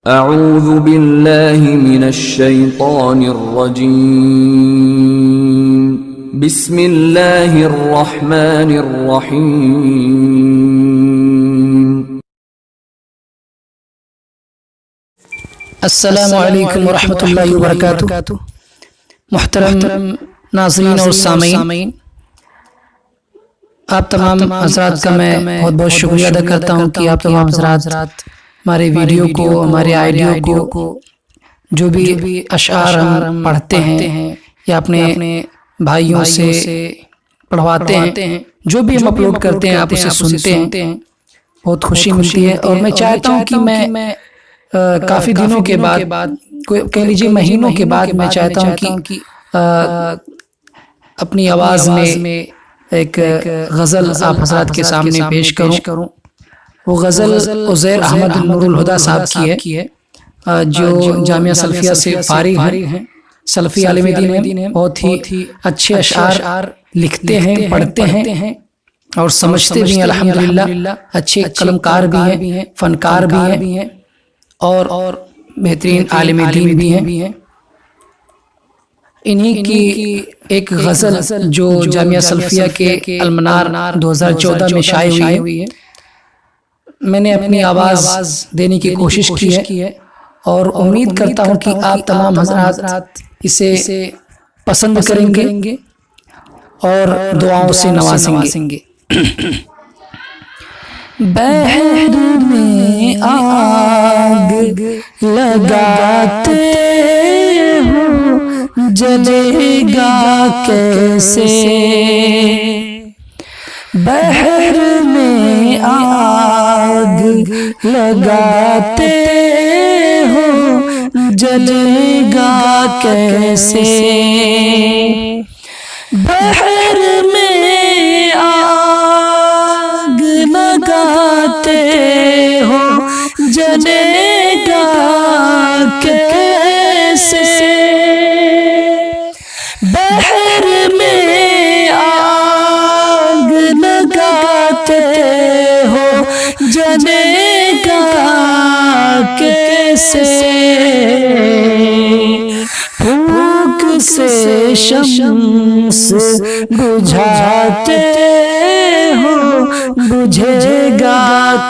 अऊज़ु बिल्लाहि मिनश्शैतानिर्रजीम। बिस्मिल्लाहिर्रहमानिर्रहीम। अस्सलामु अलैकुम वरहमतुल्लाहि वबरकातुहू। मुहतरम नाज़रीन और सामीन, आप तमाम हज़रात का मैं बहुत बहुत शुक्रिया अदा करता हूँ कि आप तमाम हज़रात हमारे वीडियो को, हमारे आइडियो को, जो भी अशआर हम पढ़ते हैं या अपने भाइयों से पढ़वाते हैं, जो भी हम अपलोड करते हैं आप उसे सुनते हैं, बहुत खुशी मिलती है। और मैं चाहता हूँ कि मैं काफ़ी दिनों के बाद, कह लीजिए महीनों के बाद, मैं चाहता हूँ कि अपनी आवाज़ में एक गज़ल आप हज़रात के सामने पेश करूँ। वो गज़ल उज़ैर अहमद नूरुल हुदा साहब की है, जो जामिया सल्फिया से फारिग हैं, सल्फ़ी आलिम दीन हैं। बहुत ही अच्छे अशआर लिखते हैं, पढ़ते हैं और समझते भी हैं अल्हम्दुलिल्लाह। अच्छे कलमकार भी हैं, फ़नकार भी हैं और बेहतरीन आलिम दीन भी हैं। इन्हीं की एक गज़ल जो जामिया सल्फिया के अलमनार 2014 में शाये हुई है, मैंने अपनी आवाज़ देने की कोशिश की है और उम्मीद करता हूँ कि आप तमाम हज़रात इसे पसंद करेंगे और दुआओं से नवाजेंगे। बहर में आग लगाते हो जलेगा कैसे, बहर में आग लगाते हो जलेगा कैसे, बहर में आग लगाते हो जलेगा कैसे, बहर में आग लगाते हो जलेगा कैसे, फूंक से शम्स बुझाते हो बुझेगा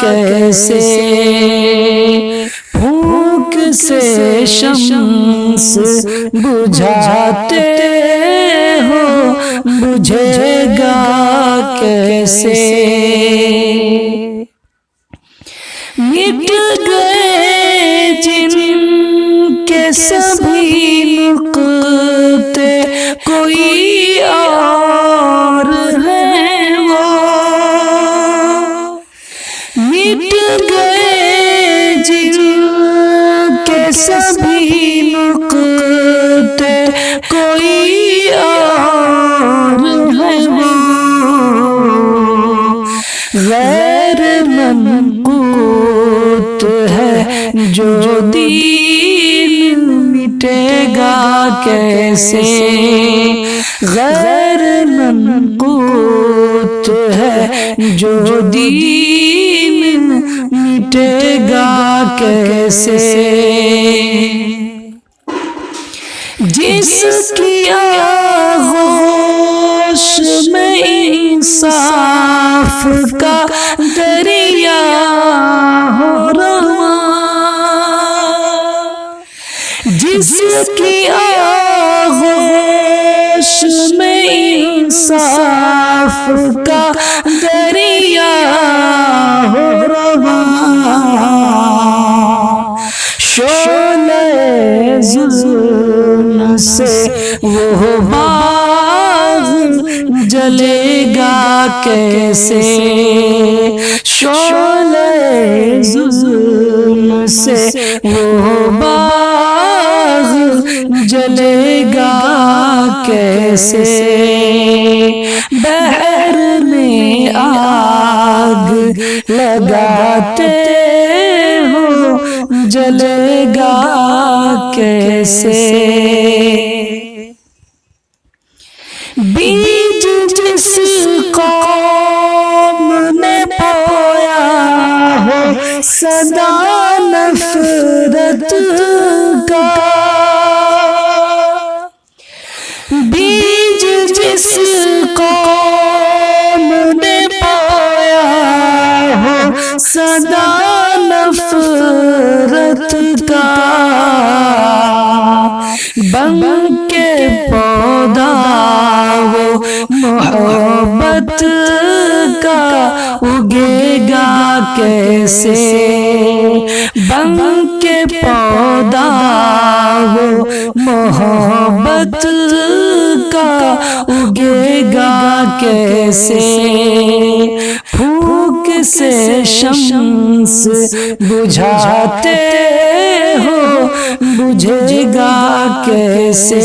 कैसे, फूंक से शम्स बुझाते हो बुझेगा कैसे, मिट गए जिनके सभी नुक्ते कोई और है वो, मिट गए जिनके सभी नुक्ते कोई और है वो, गैर मनकूत है जो दीन मिटेगा कैसे, गैर मनकूत है जो दीन मिटेगा कैसे, जिसकी आगोश में इंसाफ का दरिया हो रवा, जिसकी आगोश में इंसाफ का दरिया हो रवा, शोले जुल्म से वो बाग जलेगा कैसे, शोले जुल्म से वो बाग जलेगा कैसे, बहर में आग लगाते हो जलेगा कैसे, बीज जिस कौम ने बोया हो सदा नफरत का बीज जिस कौम ने पाया हो सदा नफरत का बन के पौधा वो मोहब्बत का उगेगा कैसे बन के पौधा वो मोहब्बत का उगेगा कैसे फूंक से शम्स बुझाते हो बुझेगा कैसे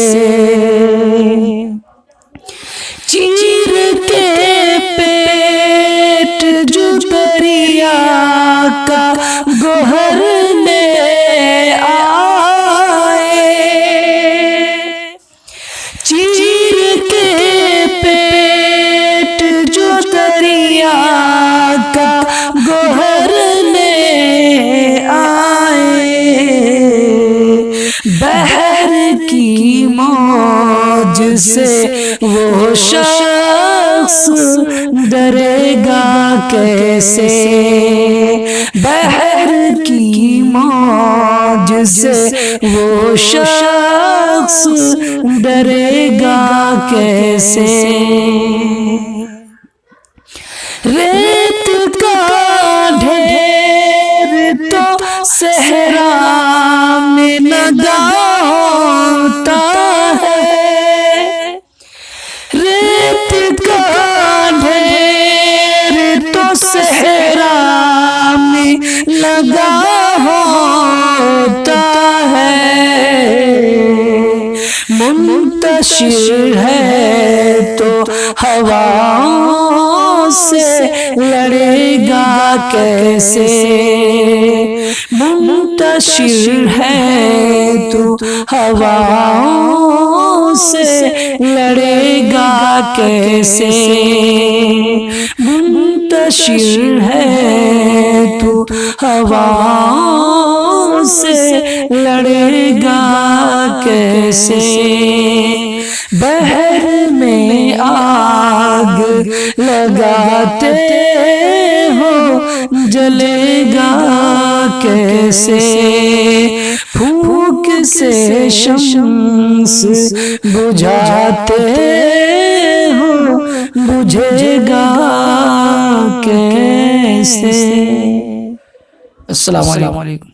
चीर के पेट जो दरिया का गोहर ले आए चीर के पेट जो दरिया का गोहर ले आए बहर की मौज से वो शख्स डरेगा कैसे बहर की मौज से वो शख्स डरेगा कैसे रेत का ढेर तो सहरा में लगा होता है रेत का ढेर तो सहरा में लगा होता है मुंतशिर है तो हवाओं से लड़ेगा कैसे मुंतशिर है तो हवाओं से लड़ेगा कैसे मुंतशिर है तो हवाओं से लड़ेगा कैसे बहर में आग लगाते हो जलेगा कैसे फूंक से शम्स बुझाते हो बुझेगा कैसे। अस्सलाम वालेकुम।